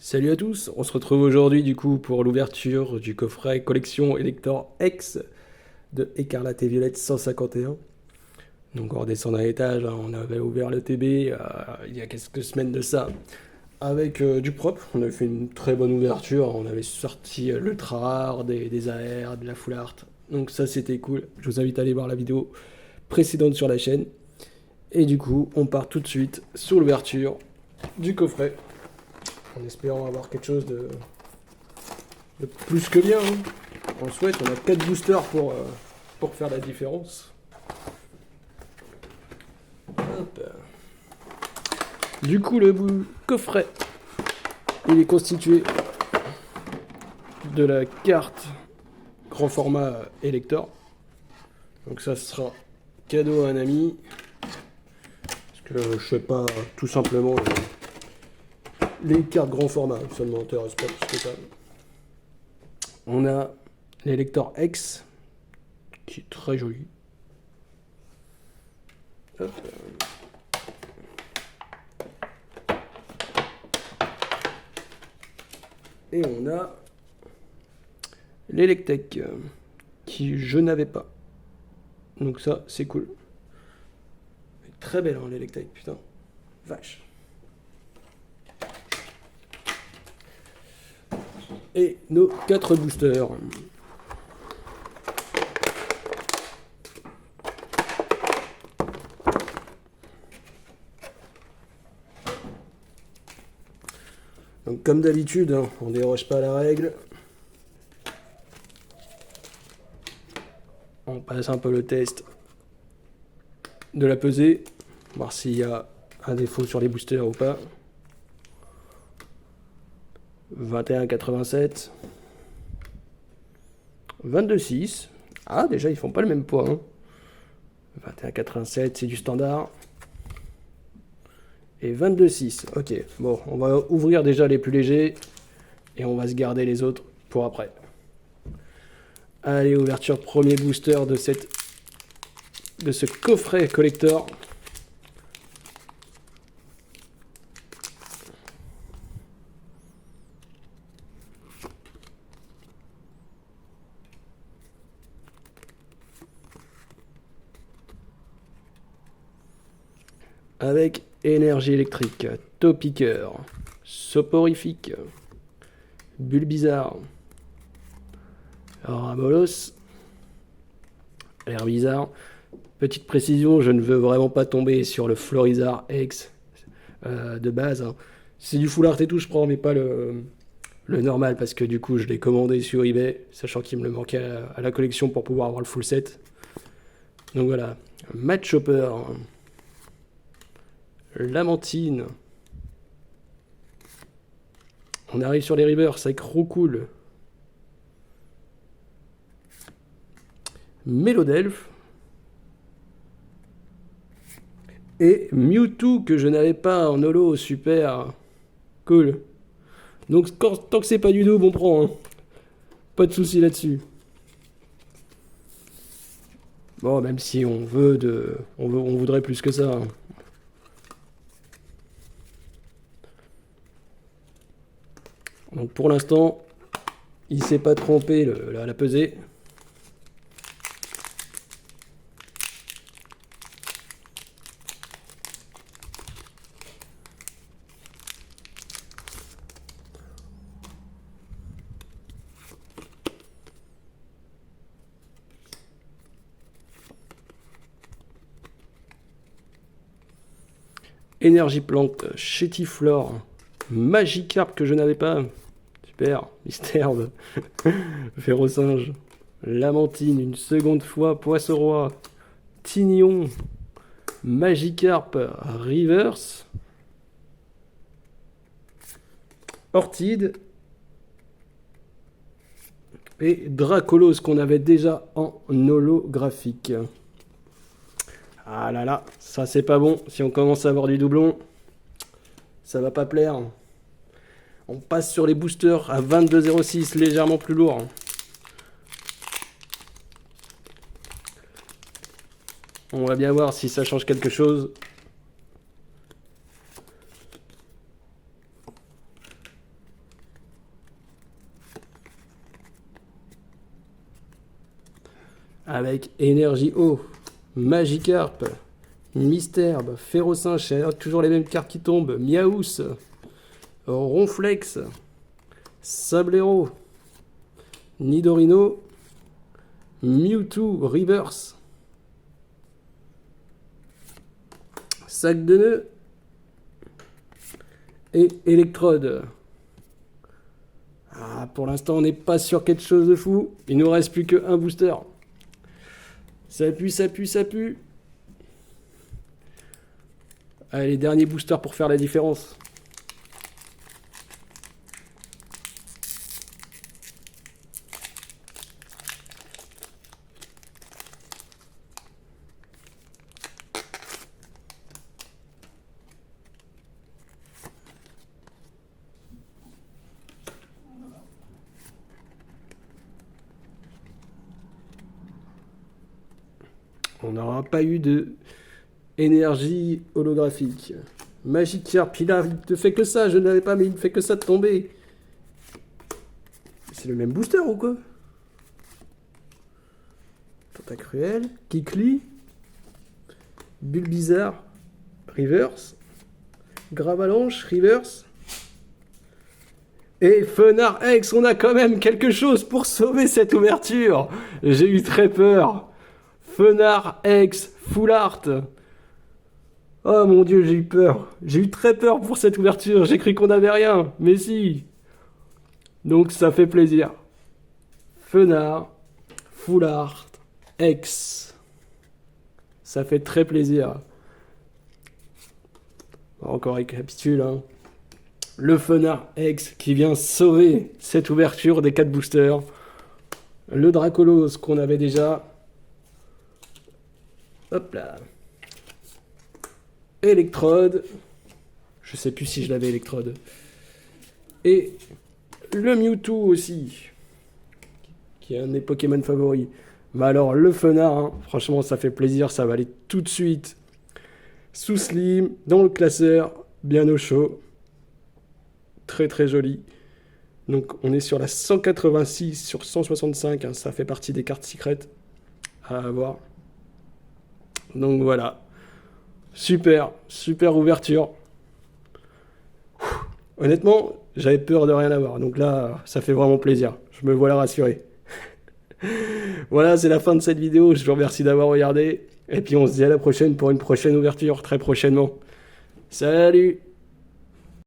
Salut à tous, on se retrouve aujourd'hui du coup pour l'ouverture du coffret collection Elector X de Écarlate et Violette 151. Donc on redescend d'un étage, hein, on avait ouvert le TB il y a quelques semaines de ça avec du propre. On avait fait une très bonne ouverture, on avait sorti l'ultra rare, des AR, de la full art. Donc ça c'était cool, je vous invite à aller voir la vidéo précédente sur la chaîne. Et du coup on part tout de suite sur l'ouverture du coffret en espérant avoir quelque chose de plus que bien. Hein. On le souhaite, on a 4 boosters pour faire la différence. Hop. Du coup, le coffret, il est constitué de la carte grand format Elector. Donc ça sera cadeau à un ami. Parce que je sais pas, tout simplement, les cartes grand format, ça ne m'intéresse pas plus que ça. On a l'Elector X, qui est très joli. Hop. Et on a l'Electek, qui je n'avais pas. Donc ça, c'est cool. Très belle, hein, l'Electek, putain. Vache. Et nos 4 boosters. Donc comme d'habitude, hein, on déroge pas à la règle. On passe un peu le test de la pesée, voir s'il y a un défaut sur les boosters ou pas. 21,87. 22,6. Ah, déjà, ils font pas le même poids. Hein. 21,87, c'est du standard. Et 22,6. Ok, bon, on va ouvrir déjà les plus légers. Et on va se garder les autres pour après. Allez, ouverture premier booster de ce coffret collector. Avec énergie électrique, Topiqueur, soporifique, Bulbizarre, Ramolos, l'air bizarre. Petite précision, je ne veux vraiment pas tomber sur le Florizard X de base. Hein. C'est du full art et tout, je prends, mais pas le normal, parce que du coup, je l'ai commandé sur eBay, sachant qu'il me le manquait à la collection pour pouvoir avoir le full set. Donc voilà, Mad Chopper, Lamentine. On arrive sur les Reavers, c'est trop cool. Mélodelph. Et Mewtwo que je n'avais pas en holo, super. Cool. Donc tant que c'est pas du double, on prend. Hein. Pas de soucis là-dessus. Bon, même si on veut on voudrait plus que ça. Hein. Donc pour l'instant, il s'est pas trompé la pesée. Énergie plante, Chétiflore, Magikarp que je n'avais pas. Super, Mystère, Férocinge, Lamentine, une seconde fois, Poisson-Roi, Tignon, Magikarp, Reverse, Ortide et Dracolos qu'on avait déjà en holographique. Ah là là, ça c'est pas bon. Si on commence à avoir du doublon, ça va pas plaire. On passe sur les boosters à 22,06, légèrement plus lourd. On va bien voir si ça change quelque chose. avec Énergie Eau, Magikarp, Misterbe, Férocinche, toujours les mêmes cartes qui tombent, Miaous, Ronflex, Sablero, Nidorino, Mewtwo Reverse, Sac de nœuds et Electrode. Ah, pour l'instant, on n'est pas sur quelque chose de fou. Il nous reste plus qu'un booster. Ça pue, ça pue, ça pue. Allez, dernier booster pour faire la différence. On n'aura pas eu de énergie holographique. Magikarp, il ne fait que ça, je ne l'avais pas, mais il ne fait que ça de tomber. C'est le même booster ou quoi? Tentacruel, Kikli, Bulbizarre, Reverse, Gravalanche, Reverse. Et Fenard X, on a quand même quelque chose pour sauver cette ouverture. J'ai eu très peur. Fenard X, Full Art. Oh mon dieu, j'ai eu peur. J'ai eu très peur pour cette ouverture. J'ai cru qu'on n'avait rien. Mais si. Donc ça fait plaisir. Fenard, Full Art, X. Ça fait très plaisir. Encore récapitule, hein. Le Fenard X qui vient sauver cette ouverture des 4 boosters. Le Dracolos qu'on avait déjà. Hop là. Electrode. Je sais plus si je l'avais Electrode. Et le Mewtwo aussi. Qui est un de mes Pokémon favoris. Mais alors le Fenard, hein, franchement ça fait plaisir. Ça va aller tout de suite sous Slim, dans le classeur, bien au chaud. Très très joli. Donc on est sur la 186 sur 165. Hein, ça fait partie des cartes secrètes à avoir. Donc voilà. Super, super ouverture. Honnêtement, j'avais peur de rien avoir. Donc là, ça fait vraiment plaisir. Je me voilà rassuré. Voilà, c'est la fin de cette vidéo. Je vous remercie d'avoir regardé. Et puis on se dit à la prochaine pour une prochaine ouverture, très prochainement. Salut!